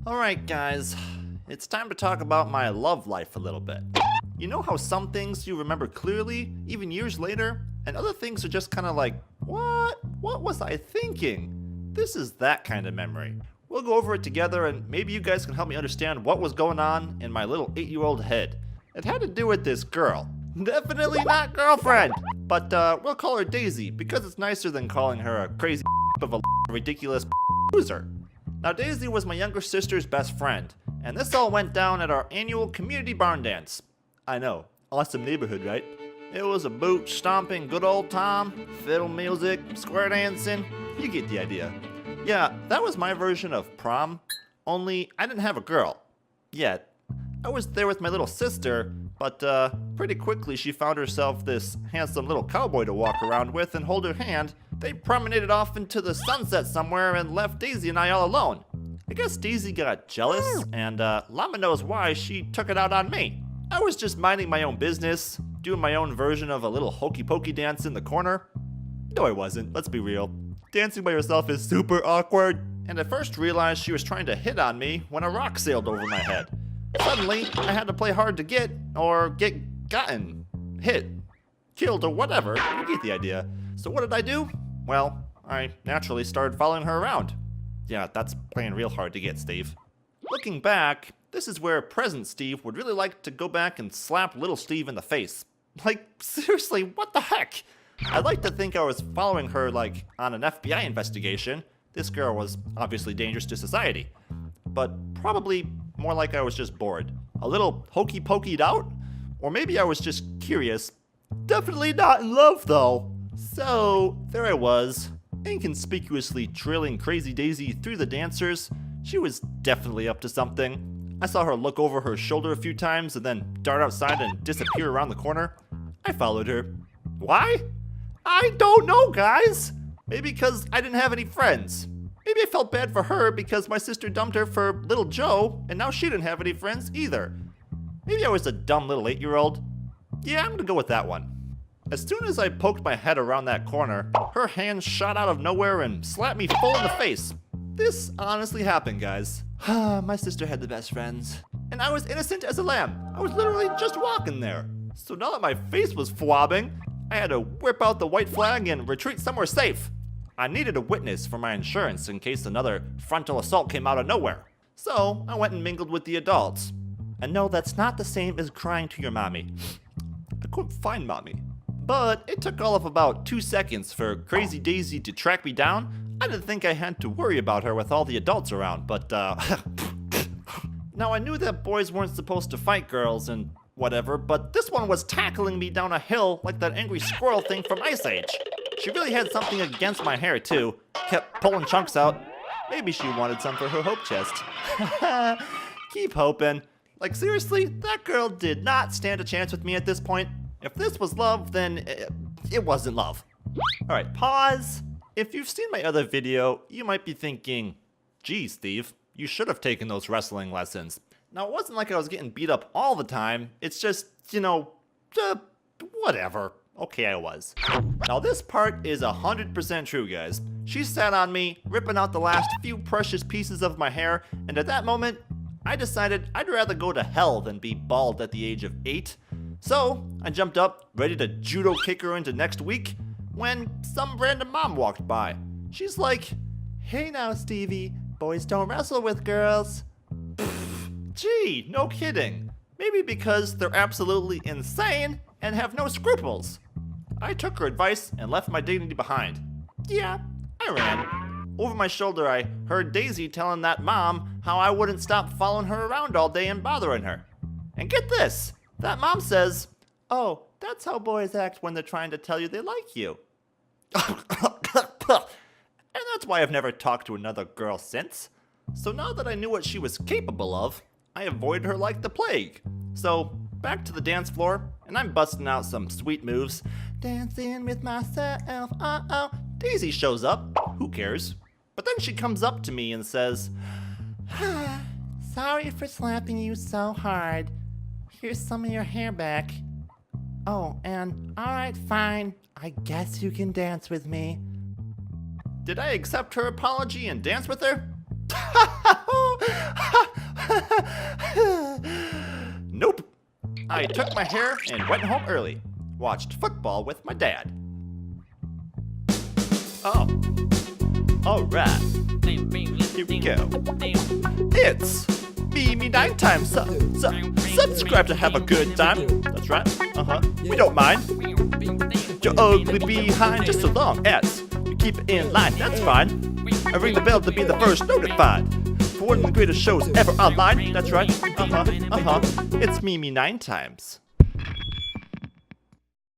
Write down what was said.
Alright, guys, it's time to talk about my love life a little bit. You know how some things you remember clearly, even years later, and other things are just kind of like, what? What was I thinking? This is that kind of memory. We'll go over it together, and maybe you guys can help me understand what was going on in my little 8-year-old head. It had to do with this girl. Definitely not girlfriend, but we'll call her Daisy because it's nicer than calling her a crazy of a ridiculous loser. Now, Daisy was my younger sister's best friend, and this all went down at our annual community barn dance. I know, awesome neighborhood, right? It was a boot stomping good old time, fiddle music, square dancing, you get the idea. Yeah, that was my version of prom, only I didn't have a girl. Yet. I was there with my little sister, but pretty quickly she found herself this handsome little cowboy to walk around with and hold her hand. They promenaded off into the sunset somewhere and left Daisy and I all alone. I guess Daisy got jealous, and Llama knows why she took it out on me. I was just minding my own business, doing my own version of a little hokey pokey dance in the corner. No, I wasn't, let's be real. Dancing by yourself is super awkward, and I first realized she was trying to hit on me when a rock sailed over my head. Suddenly, I had to play hard to get, or get gotten, hit, killed, or whatever. You get the idea. So what did I do? Well, I naturally started following her around. Yeah, that's playing real hard to get, Steve. Looking back, this is where present Steve would really like to go back and slap little Steve in the face. Like, seriously, what the heck? I'd like to think I was following her, like, on an FBI investigation. This girl was obviously dangerous to society. But probably more like I was just bored. A little hokey pokeyed out? Or maybe I was just curious. Definitely not in love, though. So, there I was, inconspicuously trailing Crazy Daisy through the dancers. She was definitely up to something. I saw her look over her shoulder a few times and then dart outside and disappear around the corner. I followed her. Why? I don't know, guys. Maybe because I didn't have any friends. Maybe I felt bad for her because my sister dumped her for little Joe, and now she didn't have any friends either. Maybe I was a dumb little 8-year-old. Yeah, I'm gonna go with that one. As soon as I poked my head around that corner, her hand shot out of nowhere and slapped me full in the face. This honestly happened, guys. My sister had the best friends. And I was innocent as a lamb. I was literally just walking there. So now that my face was thwobbing, I had to whip out the white flag and retreat somewhere safe. I needed a witness for my insurance in case another frontal assault came out of nowhere. So I went and mingled with the adults. And no, that's not the same as crying to your mommy. I couldn't find mommy. But it took all of about 2 seconds for Crazy Daisy to track me down. I didn't think I had to worry about her with all the adults around, but now I knew that boys weren't supposed to fight girls and whatever, but this one was tackling me down a hill like that angry squirrel thing from Ice Age. She really had something against my hair too. Kept pulling chunks out. Maybe she wanted some for her hope chest. Keep hoping. Like seriously, that girl did not stand a chance with me at this point. If this was love, then it wasn't love. Alright, pause. If you've seen my other video, you might be thinking, gee, Steve, you should have taken those wrestling lessons. Now, it wasn't like I was getting beat up all the time. It's just, whatever. Okay, I was. Now, this part is 100% true, guys. She sat on me, ripping out the last few precious pieces of my hair, and at that moment, I decided I'd rather go to hell than be bald at the age of 8. So, I jumped up, ready to judo kick her into next week, when some random mom walked by. She's like, "Hey now, Stevie, boys don't wrestle with girls." Gee, no kidding. Maybe because they're absolutely insane and have no scruples. I took her advice and left my dignity behind. Yeah, I ran. Over my shoulder, I heard Daisy telling that mom how I wouldn't stop following her around all day and bothering her. And get this, that mom says, "Oh, that's how boys act when they're trying to tell you they like you." And that's why I've never talked to another girl since. So now that I knew what she was capable of, I avoided her like the plague. So, back to the dance floor, and I'm busting out some sweet moves. Dancing with myself, uh-oh. Daisy shows up, who cares? But then she comes up to me and says, "Sorry for slapping you so hard. Here's some of your hair back. Oh, and alright, fine. I guess you can dance with me." Did I accept her apology and dance with her? I took my hair and went home early. Watched football with my dad. Oh. Alright. Here we go. It's Mimi 9 times. Subscribe to have a good time. That's right. We don't mind. Your ugly behind, just so long as you keep it in line. That's fine. I ring the bell to be the first notified for one of the greatest shows ever online. That's right. It's Mimi 9 times.